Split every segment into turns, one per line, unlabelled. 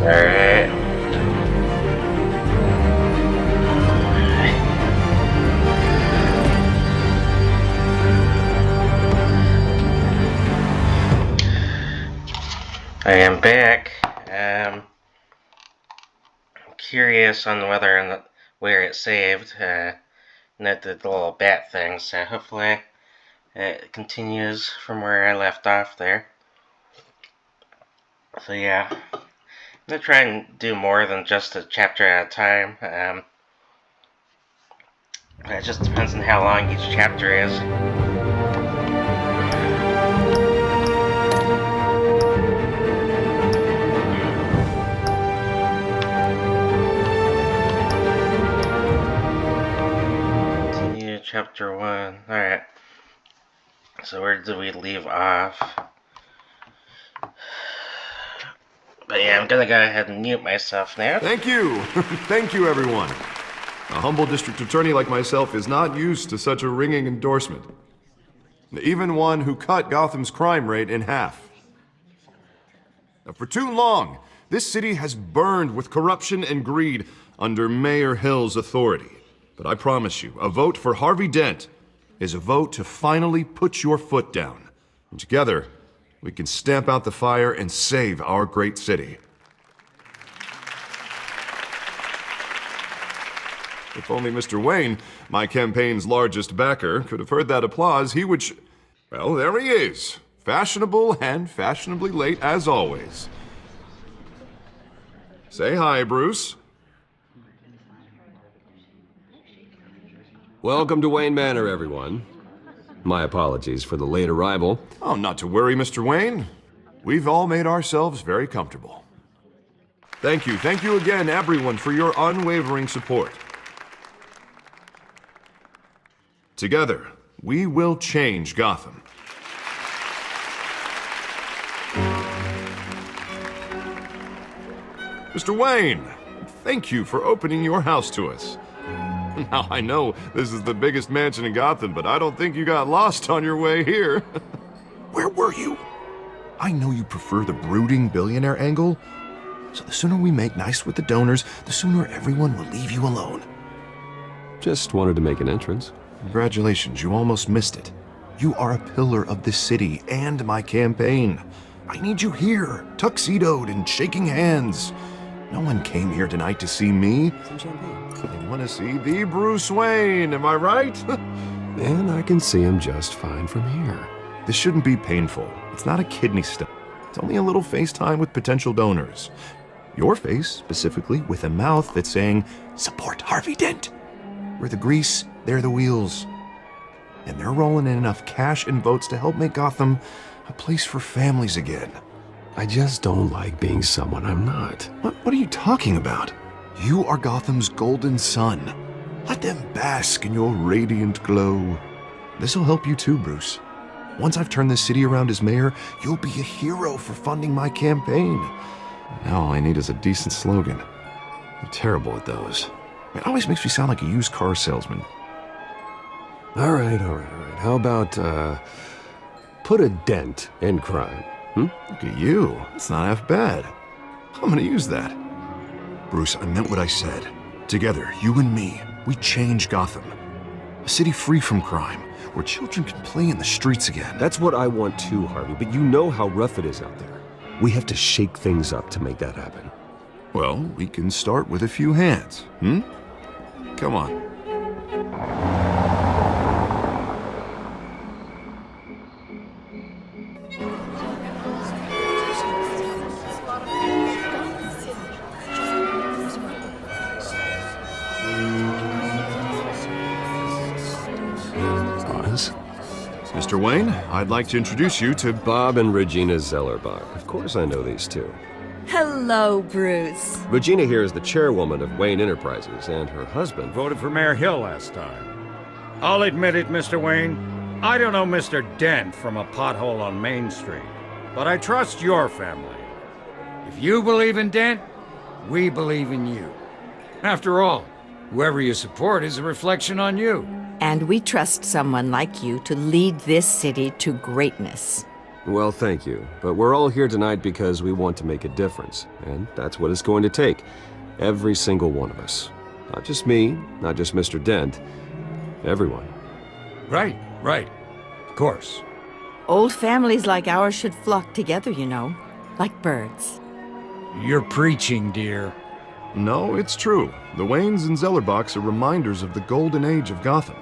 Alright. I am back. I'm curious on whether where it saved. Not the little bat thing, so hopefully it continues from where I left off there. So yeah, I'm gonna try and do more than just a chapter at a time. It just depends on how long each chapter is. Continue chapter 1. Alright. So where did we leave off? But yeah, I'm gonna go ahead and mute myself now.
Thank you. Thank you, everyone. A humble district attorney like myself is not used to such a ringing endorsement. Even one who cut Gotham's crime rate in half. Now, for too long, this city has burned with corruption and greed under Mayor Hill's authority. But I promise you, a vote for Harvey Dent is a vote to finally put your foot down. And together, we can stamp out the fire and save our great city. If only Mr. Wayne, my campaign's largest backer, could have heard that applause, he would well, there he is. Fashionable and fashionably late as always. Say hi, Bruce.
Welcome to Wayne Manor, everyone. My apologies for the late arrival.
Oh, not to worry, Mr. Wayne. We've all made ourselves very comfortable. Thank you again, everyone, for your unwavering support. Together, we will change Gotham. Mr. Wayne, thank you for opening your house to us. Now, I know this is the biggest mansion in Gotham, but I don't think you got lost on your way here. Where were you? I know you prefer the brooding billionaire angle, so the sooner we make nice with the donors, the sooner everyone will leave you alone.
Just wanted to make an entrance.
Congratulations, you almost missed it. You are a pillar of this city and my campaign. I need you here, tuxedoed and shaking hands. No one came here tonight to see me.
Some champagne.
They want to see the Bruce Wayne, am I right?
And I can see him just fine from here.
This shouldn't be painful. It's not a kidney stone. It's only a little FaceTime with potential donors. Your face, specifically, with a mouth that's saying, support Harvey Dent. We're the grease, they're the wheels. And they're rolling in enough cash and votes to help make Gotham a place for families again.
I just don't like being someone I'm not.
What are you talking about? You are Gotham's golden sun. Let them bask in your radiant glow. This'll help you too, Bruce. Once I've turned this city around as mayor, you'll be a hero for funding my campaign. Now all I need is a decent slogan. I'm terrible at those. It always makes me sound like a used car salesman.
All right. How about, put a dent in crime?
Look at you. That's not half bad. I'm gonna use that. Bruce, I meant what I said. Together, you and me, we change Gotham. A city free from crime, where children can play in the streets again.
That's what I want too, Harvey, but you know how rough it is out there. We have to shake things up to make that happen.
Well, we can start with a few hands, Come on. Mr. Wayne, I'd like to introduce you to
Bob and Regina Zellerbach. Of course I know these two.
Hello, Bruce.
Regina here is the chairwoman of Wayne Enterprises, and her husband
Voted for Mayor Hill last time. I'll admit it, Mr. Wayne. I don't know Mr. Dent from a pothole on Main Street, but I trust your family. If you believe in Dent, we believe in you. After all, whoever you support is a reflection on you.
And we trust someone like you to lead this city to greatness.
Well, thank you. But we're all here tonight because we want to make a difference. And that's what it's going to take. Every single one of us. Not just me, not just Mr. Dent. Everyone.
Right. Of course.
Old families like ours should flock together, you know, like birds.
You're preaching, dear.
No, it's true. The Waynes and Zellerbachs are reminders of the golden age of Gotham.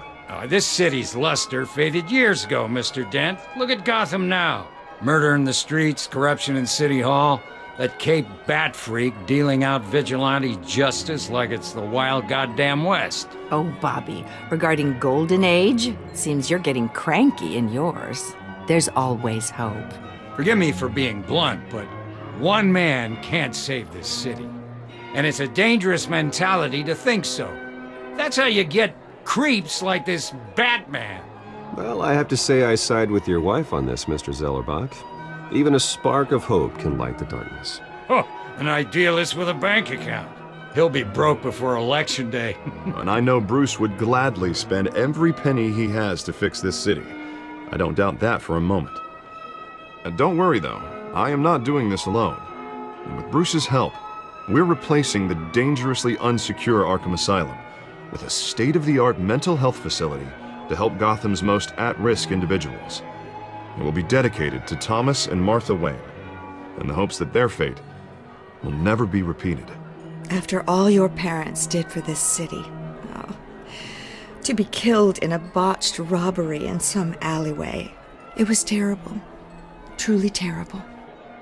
This city's luster faded years ago, Mr. Dent. Look at Gotham now. Murder in the streets, corruption in City Hall, that Cape Bat freak dealing out vigilante justice like it's the wild goddamn West.
Oh, Bobby, regarding Golden Age, seems you're getting cranky in yours. There's always hope.
Forgive me for being blunt, but one man can't save this city. And it's a dangerous mentality to think so. That's how you get creeps like this Batman.
Well, I have to say I side with your wife on this, Mr. Zellerbach. Even a spark of hope can light the darkness.
Oh, an idealist with a bank account. He'll be broke before Election Day.
And I know Bruce would gladly spend every penny he has to fix this city. I don't doubt that for a moment. And don't worry, though. I am not doing this alone. And with Bruce's help, we're replacing the dangerously unsecure Arkham Asylum with a state-of-the-art mental health facility to help Gotham's most at-risk individuals. It will be dedicated to Thomas and Martha Wayne, in the hopes that their fate will never be repeated.
After all your parents did for this city, oh, to be killed in a botched robbery in some alleyway, it was terrible. Truly terrible.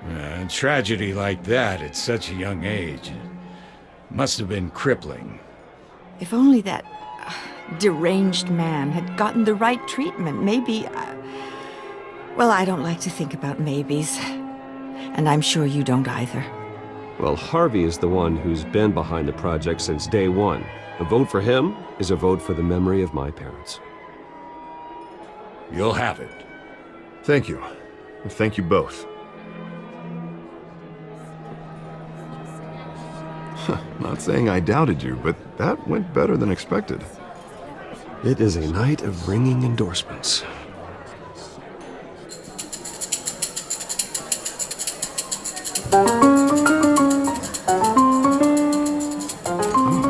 A tragedy like that at such a young age must have been crippling.
If only that deranged man had gotten the right treatment, maybe... Well, I don't like to think about maybes. And I'm sure you don't either.
Well, Harvey is the one who's been behind the project since day one. A vote for him is a vote for the memory of my parents.
You'll have it.
Thank you. And thank you both. Not saying I doubted you, but that went better than expected.
It is a night of ringing endorsements.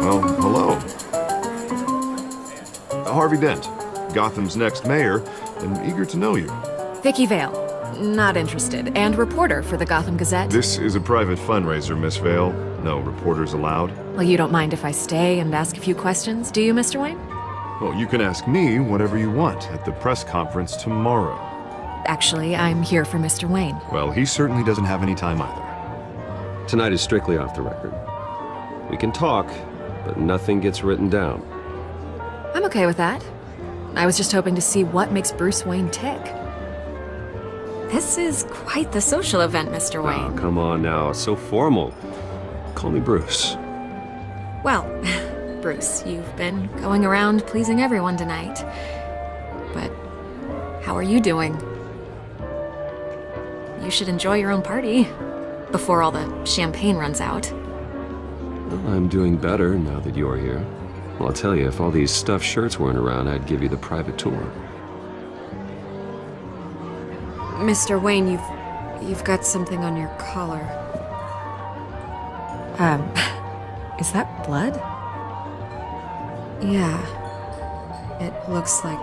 Well, hello. Harvey Dent, Gotham's next mayor, and eager to know you.
Vicky Vale. Not interested. And reporter for the Gotham Gazette.
This is a private fundraiser, Miss Vale. No reporters allowed.
Well, you don't mind if I stay and ask a few questions, do you, Mr. Wayne?
Well, you can ask me whatever you want at the press conference tomorrow.
Actually, I'm here for Mr. Wayne.
Well, he certainly doesn't have any time either.
Tonight is strictly off the record. We can talk, but nothing gets written down.
I'm okay with that. I was just hoping to see what makes Bruce Wayne tick. This is quite the social event, Mr.
Oh,
Wayne.
come on now. It's so formal. Call me Bruce.
Well, Bruce, you've been going around pleasing everyone tonight. But how are you doing? You should enjoy your own party before all the champagne runs out.
Well, I'm doing better now that you're here. Well, I'll tell you, if all these stuffed shirts weren't around, I'd give you the private tour.
Mr. Wayne, you've got something on your collar. Is that blood? Yeah. It looks like...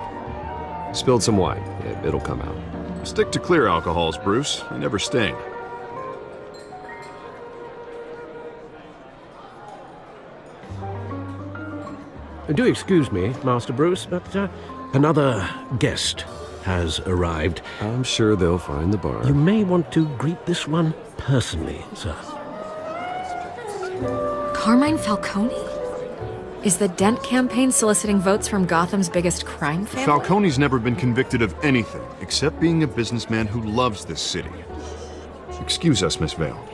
Spilled some wine. It'll come out.
Stick to clear alcohols, Bruce. They never sting.
Do excuse me, Master Bruce, but another guest has arrived.
I'm sure they'll find the bar.
You may want to greet this one personally, sir.
Carmine Falcone? Is the Dent campaign soliciting votes from Gotham's biggest crime family?
Falcone's never been convicted of anything except being a businessman who loves this city. Excuse us, Miss Vale.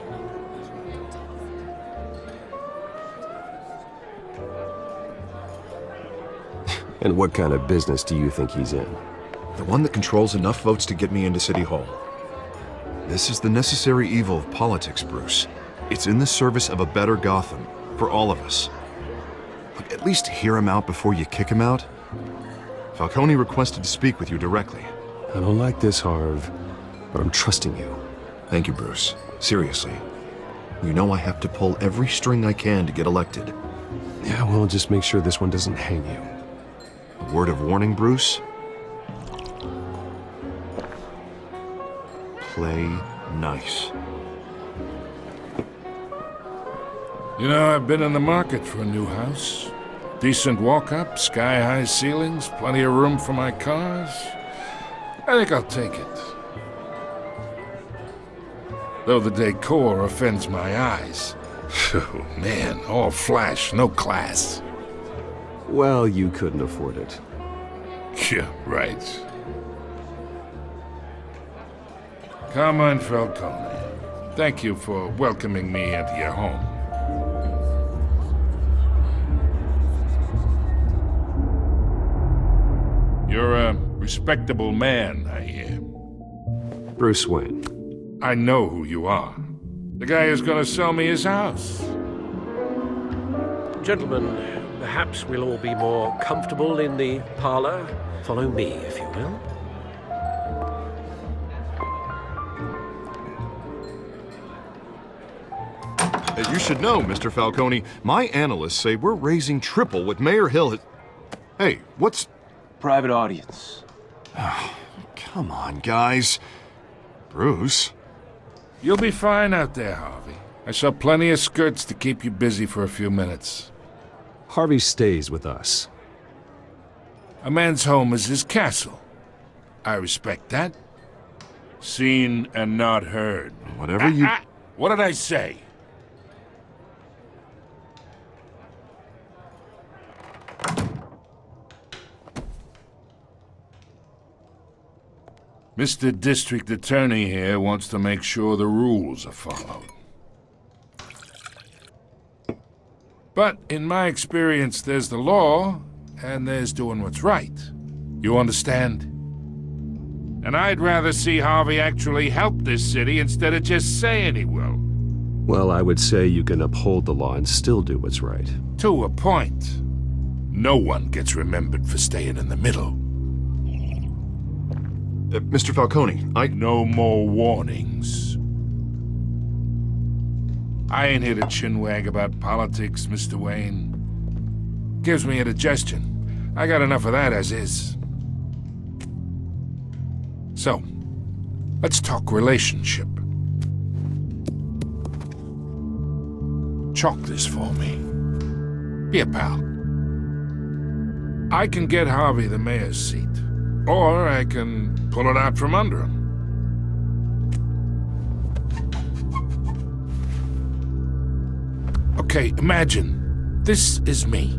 And what kind of business do you think he's in?
The one that controls enough votes to get me into City Hall. This is the necessary evil of politics, Bruce. It's in the service of a better Gotham, for all of us. Look, at least hear him out before you kick him out. Falcone requested to speak with you directly.
I don't like this, Harv. but I'm trusting you.
Thank you, Bruce. Seriously. You know I have to pull every string I can to get elected.
Yeah, well, just make sure this one doesn't hang you.
A word of warning, Bruce? Play nice.
You know, I've been in the market for a new house. Decent walk-up, sky-high ceilings, plenty of room for my cars. I think I'll take it. Though the decor offends my eyes. Oh, man, all flash, no class.
Well, you couldn't afford it.
Yeah, right. Carmine Falcone, thank you for welcoming me into your home. You're a respectable man, I hear.
Bruce Wayne.
I know who you are. The guy who's gonna sell me his house.
Gentlemen, perhaps we'll all be more comfortable in the parlor. Follow me, if you will.
You should know, Mr. Falcone, my analysts say we're raising triple what Mayor Hill has... Hey, what's...
Private audience.
Come on, guys. Bruce?
You'll be fine out there, Harvey. I saw plenty of skirts to keep you busy for a few minutes.
Harvey stays with us.
A man's home is his castle. I respect that. Seen and not heard.
Whatever you...
What did I say? Mr. District Attorney here wants to make sure the rules are followed. But in my experience, there's the law, and there's doing what's right. You understand? And I'd rather see Harvey actually help this city instead of just saying he will.
Well, I would say you can uphold the law and still do what's right.
To a point. No one gets remembered for staying in the middle.
Mr. Falcone,
No more warnings. I ain't here to chinwag about politics, Mr. Wayne. Gives me indigestion. I got enough of that as is. So, let's talk relationship. Chalk this for me. Be a pal. I can get Harvey the mayor's seat, or I can pull it out from under him. Okay, imagine this is me.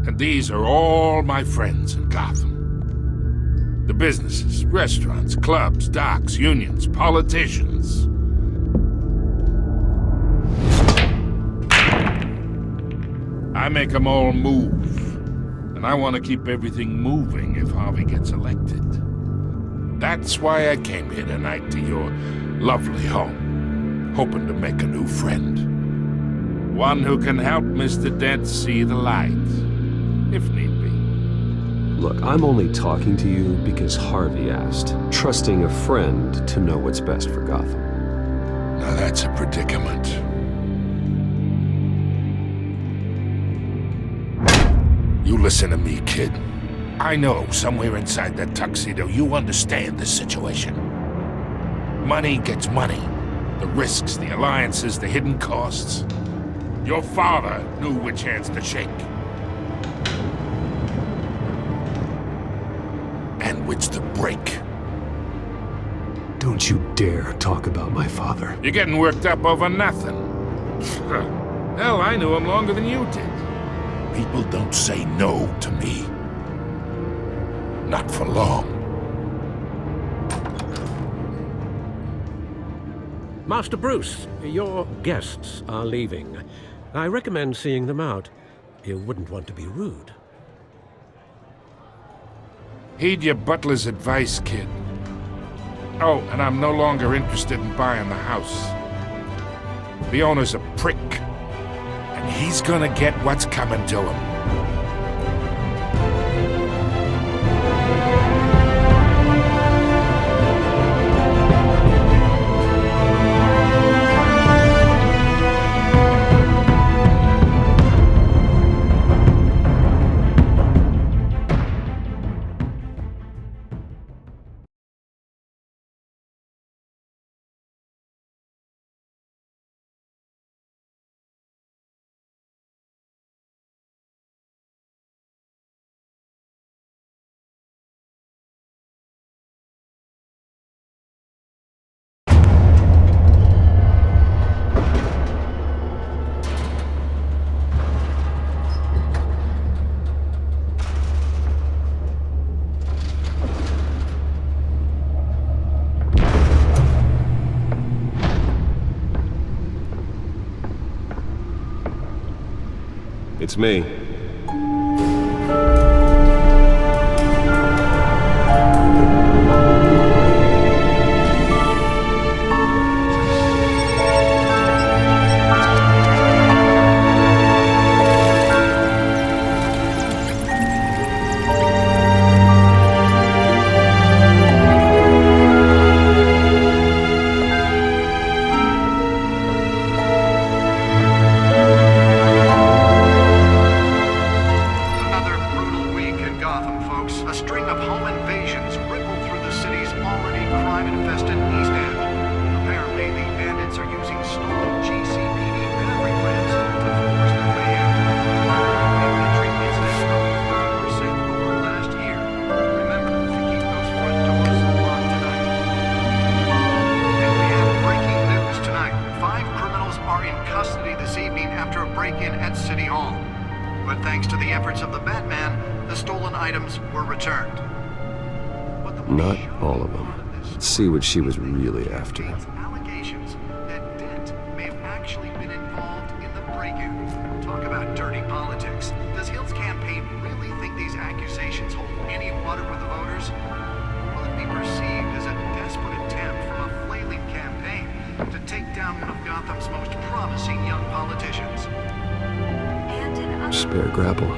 And these are all my friends in Gotham. The businesses, restaurants, clubs, docks, unions, politicians. I make them all move. And I want to keep everything moving if Harvey gets elected. That's why I came here tonight to your lovely home, hoping to make a new friend. One who can help Mr. Dent see the light, if need be.
Look, I'm only talking to you because Harvey asked, trusting a friend to know what's best for Gotham.
Now that's a predicament. You listen to me, kid. I know somewhere inside that tuxedo you understand the situation. Money gets money. The risks, the alliances, the hidden costs. Your father knew which hands to shake. And which to break.
Don't you dare talk about my father.
You're getting worked up over nothing. Hell, I knew him longer than you did. People don't say no to me. Not for long.
Master Bruce, your guests are leaving. I recommend seeing them out. You wouldn't want to be rude.
Heed your butler's advice, kid. Oh, and I'm no longer interested in buying the house. The owner's a prick. And he's gonna get what's coming to him.
It's me.
Another brutal week in Gotham, folks. A string of home invasions rippled through the city's already crime-infested East End. Apparently, the bandits are using stolen GCPD battery rams to force their way in. Entry incidents up 4% over last year. Remember to keep those front doors locked tonight. And we have breaking news tonight. 5 criminals are in custody this evening after a break-in at City Hall. But thanks to the efforts of the Batman, the stolen items were returned. But the
Not all of them. Let's see what she was really after.
allegations that Dent may have actually been involved in the break-in. Talk about dirty politics. Does Hill's campaign really think these accusations hold any water with the voters? Or will it be perceived as a desperate attempt from a flailing campaign to take down one of Gotham's most promising young politicians?
Spare grapple.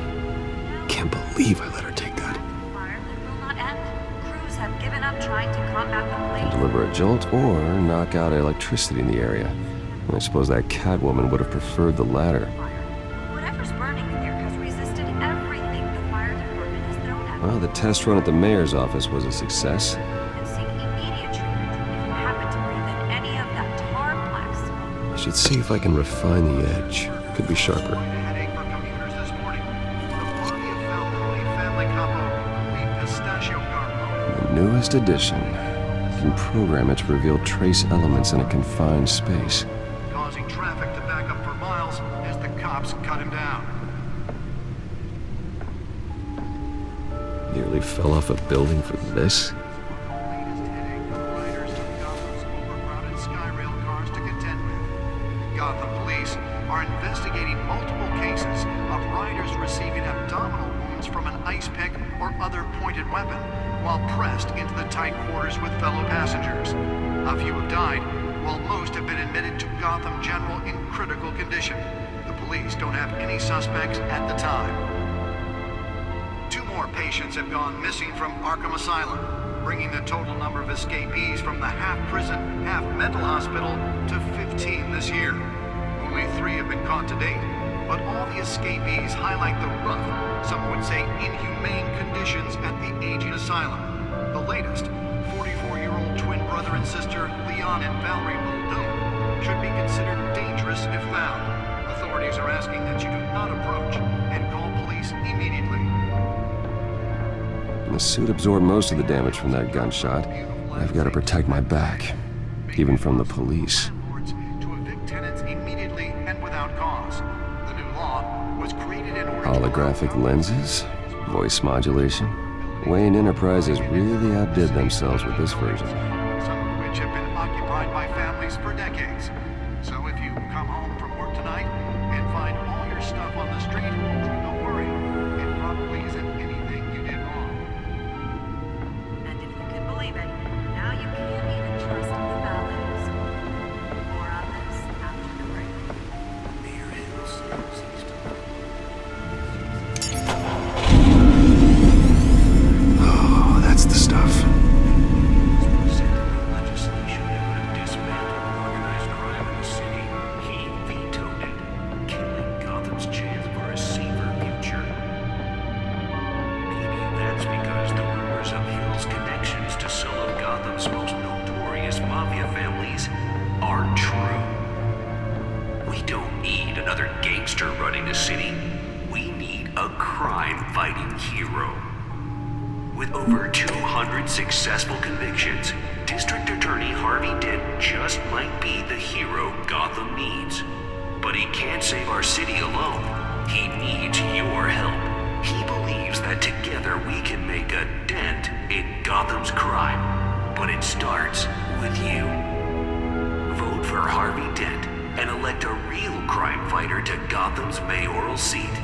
Can't believe I let her take that.
Fire that will not end. Crews have given up trying to combat the
And
blaze.
deliver a jolt or knock out electricity in the area. I suppose that Catwoman would have preferred the latter.
Whatever's burning in there has resisted everything the fire department has thrown at
Well, the test run at the mayor's office was a success.
and seek immediate treatment if you happen to breathe in any of that tar black smoke.
I should see if I can refine the edge. Could be sharper.
Headache for commuters this morning. The body of Falcone family couple, the pistachio garbo.
The newest addition. Can program it to reveal trace elements in a confined space.
Causing traffic to back up for miles as the cops cut him down.
Nearly fell off a building for this?
Latest headache for riders of Gotham's overcrowded Skyrail cars to contend with. Gotham police are investigating multiple cases of riders receiving abdominal wounds from an ice pick or other pointed weapon while pressed into the tight quarters with fellow passengers. A few have died, while most have been admitted to Gotham General in critical condition. The police don't have any suspects at the time. 2 more patients have gone missing from Arkham Asylum, bringing the total number of escapees from the half-prison, half-mental hospital to 15 this year. Only 3 have been caught to date, but all the escapees highlight the rough, some would say inhumane conditions at the aging asylum. The latest, 44-year-old twin brother and sister Leon and Valerie Muldoon, should be considered dangerous if found. Authorities are asking that you do not approach and call police immediately.
The suit absorbed most of the damage from that gunshot. I've got to protect my back, even from the police.
Landlords to evict tenants immediately and without cause. The new law was created in order to
Holographic lenses? Voice modulation? Wayne Enterprises really outdid themselves with this version.
some of which have been occupied by families for decades. So if you come home from work tonight and find all your stuff on the street, don't worry. It probably isn't anything you did wrong.
And if you can believe it, now you can't even trust the valets. More on this after the break.
Mayor Hill seized
Oh, that's the stuff.
legislation that would have dismantled organized crime in the city. He vetoed it, killing Gotham's chance for a safer future. Maybe that's because the rumors of Hill's connections to some of Gotham's most notorious mafia families aren't true. We don't need another gangster running the city. We need a crime-fighting hero. With over 200 successful convictions, District Attorney Harvey Dent just might be the hero Gotham needs. But he can't save our city alone. He needs your help. He believes that together we can make a dent in Gotham's crime. But it starts with you. Vote for Harvey Dent and elect a real crime fighter to Gotham's mayoral seat.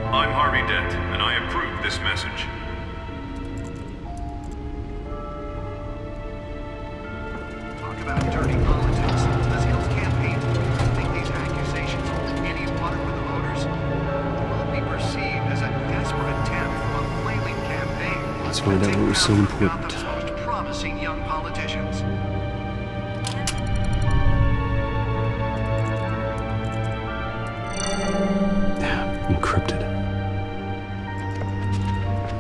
I'm Harvey Dent, and I approve this message.
Talk about dirty politics. Does Hill's campaign think these accusations hold any water with the voters? Will it be perceived as a desperate attempt from a flailing campaign?
Let's find out what was so important.
Gotham's most promising young politicians.
Encrypted.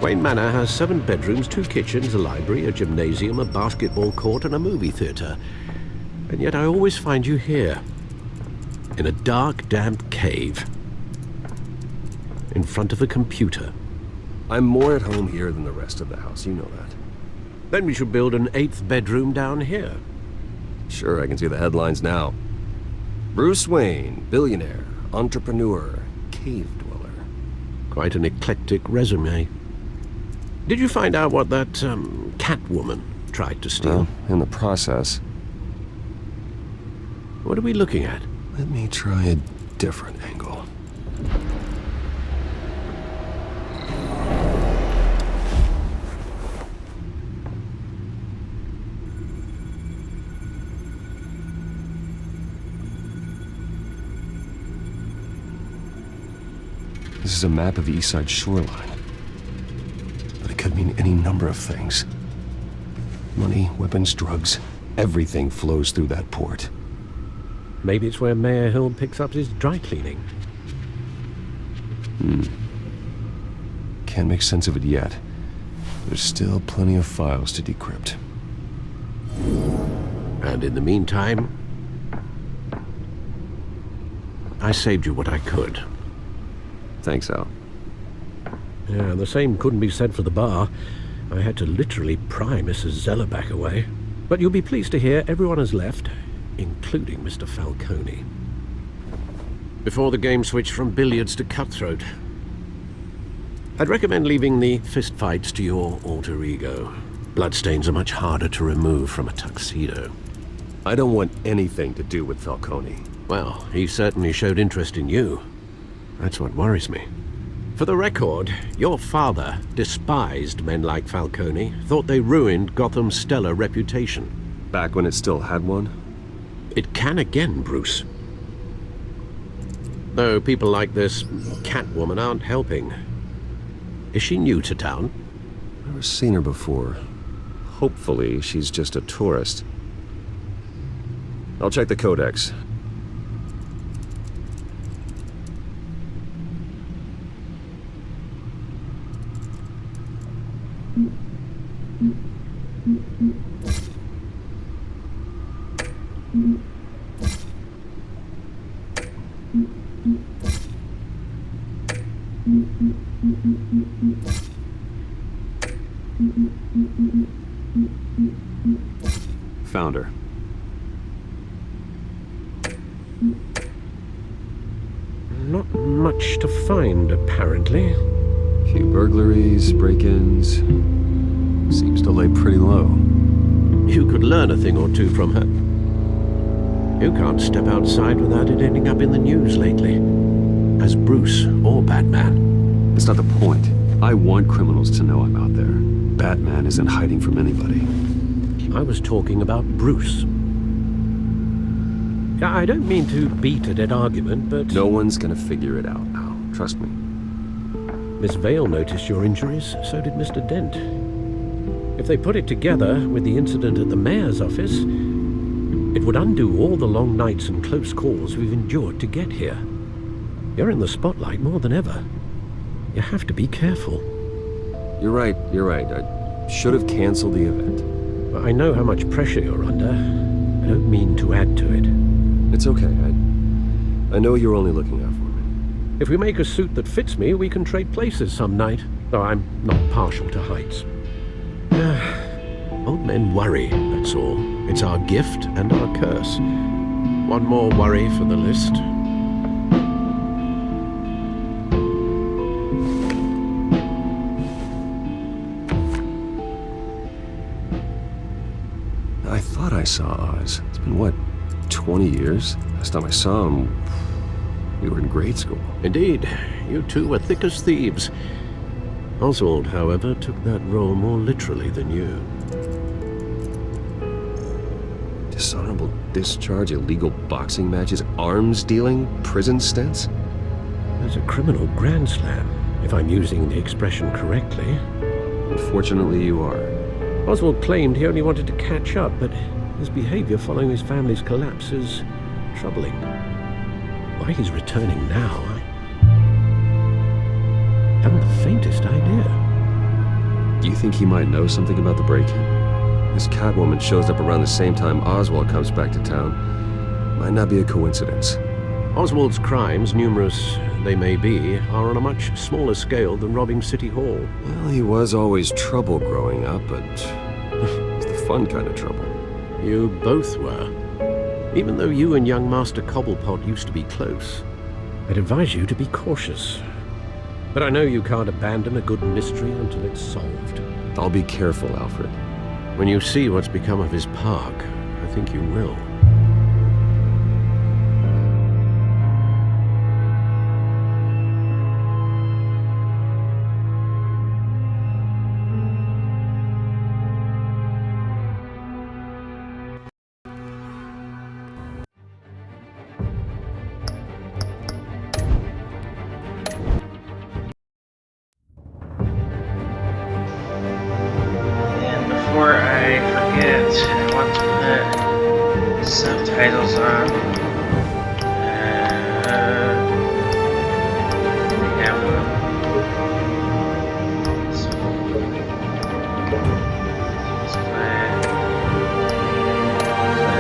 Wayne Manor has 7 bedrooms, 2 kitchens, a library, a gymnasium, a basketball court, and a movie theater. And yet I always find you here, in a dark, damp cave, in front of a computer.
I'm more at home here than the rest of the house, you know that.
Then we should build an 8th bedroom down here.
Sure, I can see the headlines now. Bruce Wayne, billionaire, entrepreneur, cave dweller.
Quite an eclectic resume. Did you find out what that, Catwoman tried to steal?
Well, in the process.
What are we looking at?
Let me try a different angle. This is a map of the East Side shoreline. But it could mean any number of things. Money, weapons, drugs, everything flows through that port.
Maybe it's where Mayor Hill picks up his dry cleaning.
Can't make sense of it yet. There's still plenty of files to decrypt.
And in the meantime, I saved you what I could.
Thanks, Al.
Yeah, the same couldn't be said for the bar. I had to literally pry Mrs. Zeller back away. But you'll be pleased to hear everyone has left, including Mr. Falcone. Before the game switched from billiards to cutthroat. I'd recommend leaving the fistfights to your alter ego. Bloodstains are much harder to remove from a tuxedo.
I don't want anything to do with Falcone.
Well, he certainly showed interest in you. That's what worries me. For the record, your father despised men like Falcone, thought they ruined Gotham's stellar reputation.
Back when it still had one?
It can again, Bruce. Though people like this Catwoman aren't helping. Is she new to town?
Never seen her before. Hopefully, she's just a tourist. I'll check the codex. Found her.
Not much to find, apparently.
Few burglaries, break-ins. Seems to lay pretty low.
You could learn a thing or two from her. You can't step outside without it ending up in the news lately. As Bruce or Batman.
That's not the point. I want criminals to know I'm out there. Batman isn't hiding from anybody.
I was talking about Bruce. I don't mean to beat a dead argument, but...
No one's gonna figure it out now. Trust me.
Miss Vale noticed your injuries, so did Mr. Dent. If they put it together with the incident at the mayor's office, it would undo all the long nights and close calls we've endured to get here. You're in the spotlight more than ever. You have to be careful.
You're right. I should have canceled the event.
I know how much pressure you're under. I don't mean to add to it.
It's okay. I know you're only looking out for me.
If we make a suit that fits me, we can trade places some night. Though I'm not partial to heights. Old men worry, that's all. It's our gift and our curse. One more worry for the list.
I thought I saw Oz. It's been, what, 20 years? Last time I saw him... You were in grade school.
Indeed, you two were thick as thieves. Oswald, however, took that role more literally than you.
Dishonorable discharge, illegal boxing matches, arms dealing, prison stints?
There's a criminal grand slam, if I'm using the expression correctly.
Unfortunately, you are.
Oswald claimed he only wanted to catch up, but his behavior following his family's collapse is troubling. Why he's returning now, I haven't the faintest idea.
Do you think he might know something about the break-in? This Catwoman shows up around the same time Oswald comes back to town. Might not be a coincidence.
Oswald's crimes, numerous they may be, are on a much smaller scale than robbing City Hall.
Well, he was always trouble growing up, but it's the fun kind of trouble.
You both were. Even though you and young Master Cobblepot used to be close, I'd advise you to be cautious. But I know you can't abandon a good mystery until it's solved.
I'll be careful, Alfred.
When you see what's become of his park, I think you will.
And before I forget, I want to put subtitles on. We have them. So,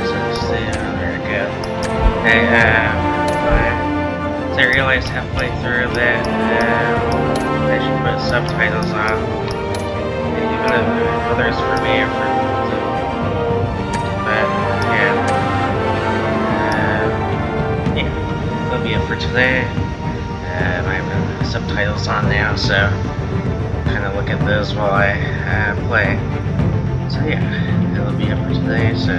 just stay on there. Good. Hey, I realized halfway through that I should put subtitles on. Even if whether it's for me or for but yeah, that'll be it for today. I have the subtitles on now, so kind of look at those while I play. So yeah, that'll be it for today. So